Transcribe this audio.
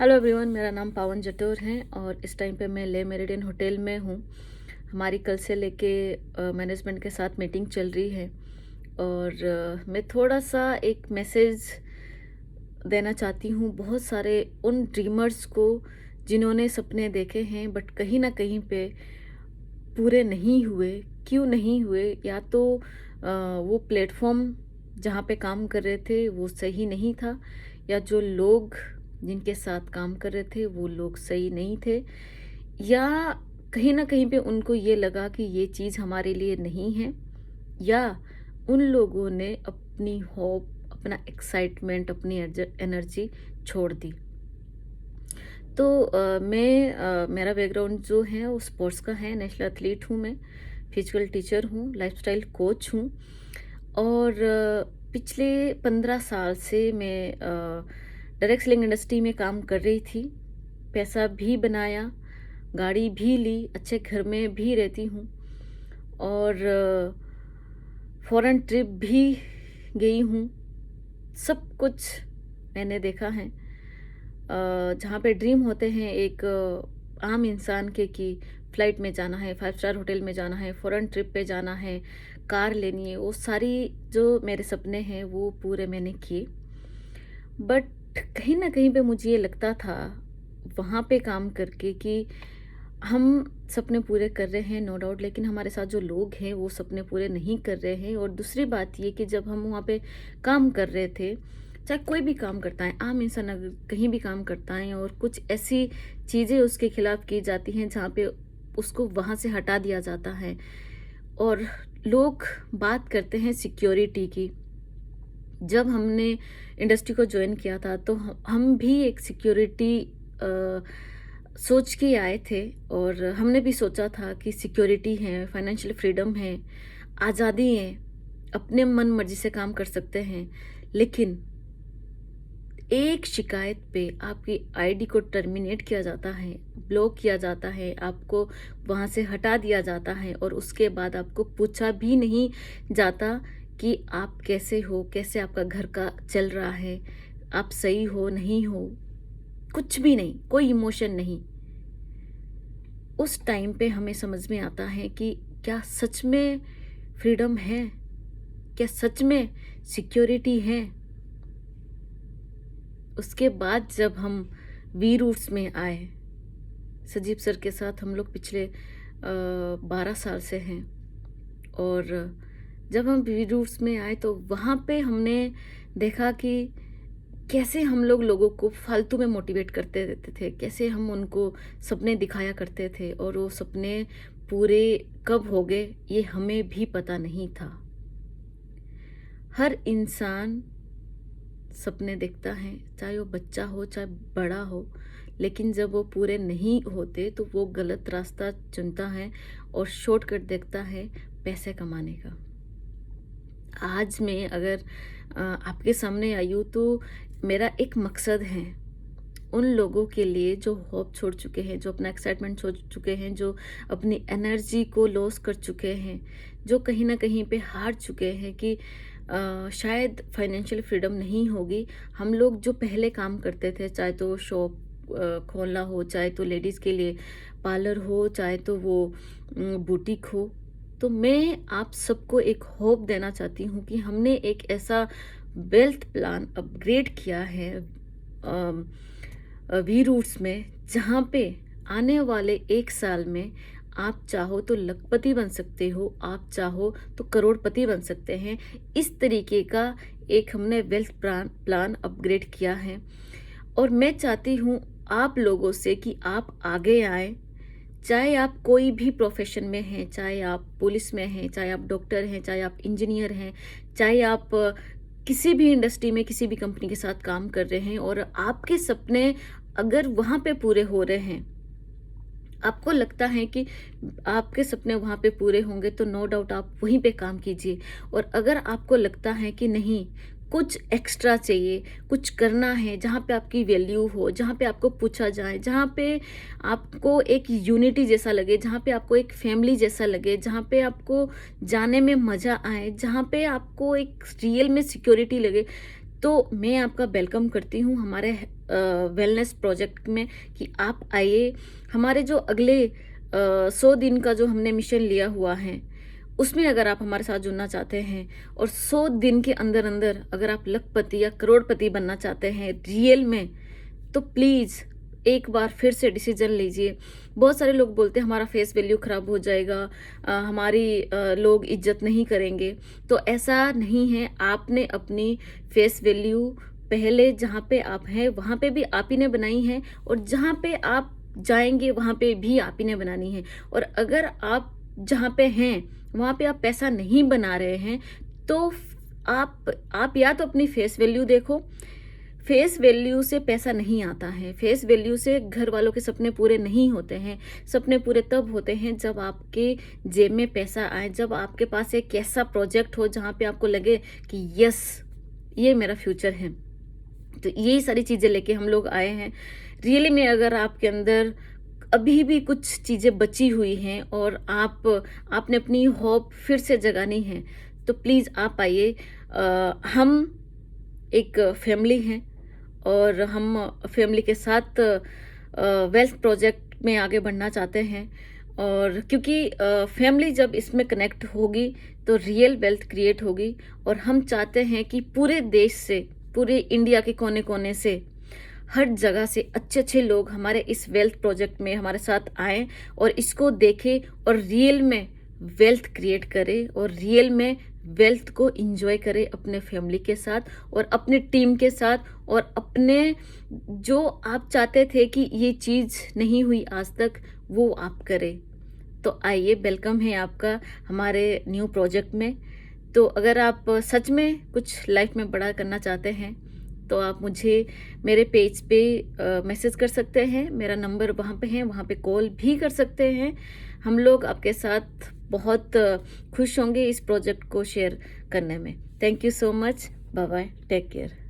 Hello everyone, मेरा नाम पावन जटोर है और इस टाइम पे मैं ले मेरिडियन होटल में हूँ। हमारी कल से लेके मैनेजमेंट के साथ मीटिंग चल रही है और मैं थोड़ा सा एक मैसेज देना चाहती हूँ बहुत सारे उन ड्रीमर्स को जिन्होंने सपने देखे हैं बट कहीं ना कहीं पे पूरे नहीं हुए। क्यों नहीं हुए? या तो वो प्लेटफॉर्म जहाँ पे काम कर रहे थे वो सही नहीं था, या जो लोग जिनके साथ काम कर रहे थे वो लोग सही नहीं थे, या कहीं ना कहीं पे उनको ये लगा कि ये चीज़ हमारे लिए नहीं है, या उन लोगों ने अपनी होप, अपना एक्साइटमेंट, अपनी एनर्जी छोड़ दी। तो मेरा बैकग्राउंड जो है वो स्पोर्ट्स का है। नेशनल एथलीट हूँ मैं, फिजिकल टीचर हूँ, लाइफस्टाइल कोच हूँ और पिछले 15 साल से मैं डायरेक्ट सेलिंग इंडस्ट्री में काम कर रही थी। पैसा भी बनाया, गाड़ी भी ली, अच्छे घर में भी रहती हूँ और फॉरेन ट्रिप भी गई हूँ। सब कुछ मैंने देखा है। जहाँ पे ड्रीम होते हैं एक आम इंसान के कि फ़्लाइट में जाना है, 5 स्टार होटल में जाना है, फ़ॉरेन ट्रिप पे जाना है, कार लेनी है, वो सारी जो मेरे सपने हैं वो पूरे मैंने किए। बट कहीं न कहीं पे मुझे ये लगता था वहाँ पे काम करके कि हम सपने पूरे कर रहे हैं नो डाउट, लेकिन हमारे साथ जो लोग हैं वो सपने पूरे नहीं कर रहे हैं। और दूसरी बात ये कि जब हम वहाँ पे काम कर रहे थे, चाहे कोई भी काम करता है, आम इंसान अगर कहीं भी काम करता है और कुछ ऐसी चीज़ें उसके खिलाफ की जाती हैं जहाँ पे उसको वहाँ से हटा दिया जाता है और लोग बात करते हैं सिक्योरिटी की। जब हमने इंडस्ट्री को ज्वाइन किया था तो हम भी एक सिक्योरिटी सोच के आए थे और हमने भी सोचा था कि सिक्योरिटी है, फाइनेंशियल फ्रीडम है, आज़ादी है, अपने मन मर्जी से काम कर सकते हैं। लेकिन एक शिकायत पे आपकी आईडी को टर्मिनेट किया जाता है, ब्लॉक किया जाता है, आपको वहाँ से हटा दिया जाता है और उसके बाद आपको पूछा भी नहीं जाता कि आप कैसे हो, कैसे आपका घर का चल रहा है, आप सही हो, नहीं हो, कुछ भी नहीं, कोई इमोशन नहीं। उस टाइम पे हमें समझ में आता है कि क्या सच में फ्रीडम है? क्या सच में सिक्योरिटी है? उसके बाद जब हम वी रूट्स में आए, सजीव सर के साथ हम लोग पिछले 12 साल से हैं और जब हम वी रूट्स में आए तो वहाँ पे हमने देखा कि कैसे हम लोग लोगों को फालतू में मोटिवेट करते रहते थे, कैसे हम उनको सपने दिखाया करते थे और वो सपने पूरे कब हो गए ये हमें भी पता नहीं था। हर इंसान सपने देखता है, चाहे वो बच्चा हो चाहे बड़ा हो, लेकिन जब वो पूरे नहीं होते तो वो गलत रास्ता चुनता है और शॉर्टकट देखता है पैसे कमाने का। आज मैं अगर आपके सामने आई हूँ तो मेरा एक मकसद है उन लोगों के लिए जो होप छोड़ चुके हैं, जो अपना एक्साइटमेंट छोड़ चुके हैं, जो अपनी एनर्जी को लॉस कर चुके हैं, जो कहीं ना कहीं पे हार चुके हैं कि शायद फाइनेंशियल फ्रीडम नहीं होगी। हम लोग जो पहले काम करते थे, चाहे तो शॉप खोलना हो, चाहे तो लेडीज़ के लिए पार्लर हो, चाहे तो वो बुटीक हो, तो मैं आप सबको एक होप देना चाहती हूँ कि हमने एक ऐसा वेल्थ प्लान अपग्रेड किया है वी रूट्स में, जहाँ पे आने वाले 1 साल में आप चाहो तो लखपति बन सकते हो, आप चाहो तो करोड़पति बन सकते हैं। इस तरीके का एक हमने वेल्थ प्लान अपग्रेड किया है और मैं चाहती हूँ आप लोगों से कि आप आगे आए। चाहे आप कोई भी प्रोफेशन में हैं, चाहे आप पुलिस में हैं, चाहे आप डॉक्टर हैं, चाहे आप इंजीनियर हैं, चाहे आप किसी भी इंडस्ट्री में किसी भी कंपनी के साथ काम कर रहे हैं और आपके सपने अगर वहाँ पे पूरे हो रहे हैं, आपको लगता है कि आपके सपने वहाँ पे पूरे होंगे तो नो डाउट आप वहीं पे काम कीजिए। और अगर आपको लगता है कि नहीं, कुछ एक्स्ट्रा चाहिए, कुछ करना है जहाँ पे आपकी वैल्यू हो, जहाँ पे आपको पूछा जाए, जहाँ पे आपको एक यूनिटी जैसा लगे, जहाँ पे आपको एक फैमिली जैसा लगे, जहाँ पे आपको जाने में मज़ा आए, जहाँ पे आपको एक रियल में सिक्योरिटी लगे, तो मैं आपका वेलकम करती हूँ हमारे वेलनेस प्रोजेक्ट में कि आप आइए। हमारे जो अगले 100 दिन का जो हमने मिशन लिया हुआ है, उसमें अगर आप हमारे साथ जुड़ना चाहते हैं और 100 दिन के अंदर अंदर अगर आप लखपति या करोड़पति बनना चाहते हैं रियल में, तो प्लीज़ एक बार फिर से डिसीजन लीजिए। बहुत सारे लोग बोलते हैं हमारा फेस वैल्यू ख़राब हो जाएगा, हमारी लोग इज्जत नहीं करेंगे। तो ऐसा नहीं है। आपने अपनी फेस वैल्यू पहले जहाँ पे आप हैं वहाँ पे भी आप ही ने बनाई है, और जहाँ पे आप जाएंगे वहाँ पे भी आप ही ने बनानी है। और अगर आप जहाँ पे हैं वहाँ पे आप पैसा नहीं बना रहे हैं, तो आप या तो अपनी फेस वैल्यू देखो। फेस वैल्यू से पैसा नहीं आता है, फेस वैल्यू से घर वालों के सपने पूरे नहीं होते हैं। सपने पूरे तब होते हैं जब आपके जेब में पैसा आए, जब आपके पास एक ऐसा प्रोजेक्ट हो जहाँ पे आपको लगे कि यस, ये मेरा फ्यूचर है। तो यही सारी चीज़ें लेके हम लोग आए हैं। रियली में अगर आपके अंदर अभी भी कुछ चीज़ें बची हुई हैं और आपने अपनी होप फिर से जगानी है, तो प्लीज़ आप आइए। हम एक फैमिली हैं और हम फैमिली के साथ वेल्थ प्रोजेक्ट में आगे बढ़ना चाहते हैं। और क्योंकि फैमिली जब इसमें कनेक्ट होगी तो रियल वेल्थ क्रिएट होगी। और हम चाहते हैं कि पूरे देश से, पूरे इंडिया के कोने कोने से, हर जगह से अच्छे अच्छे लोग हमारे इस वेल्थ प्रोजेक्ट में हमारे साथ आएँ और इसको देखें और रियल में वेल्थ क्रिएट करें और रियल में वेल्थ को एंजॉय करें अपने फैमिली के साथ और अपने टीम के साथ, और अपने जो आप चाहते थे कि ये चीज़ नहीं हुई आज तक, वो आप करें। तो आइए, वेलकम है आपका हमारे न्यू प्रोजेक्ट में। तो अगर आप सच में कुछ लाइफ में बड़ा करना चाहते हैं तो आप मुझे मेरे पेज पे मैसेज कर सकते हैं। मेरा नंबर वहाँ पे है, वहाँ पे कॉल भी कर सकते हैं। हम लोग आपके साथ बहुत खुश होंगे इस प्रोजेक्ट को शेयर करने में। Thank you so much. Bye bye, take care.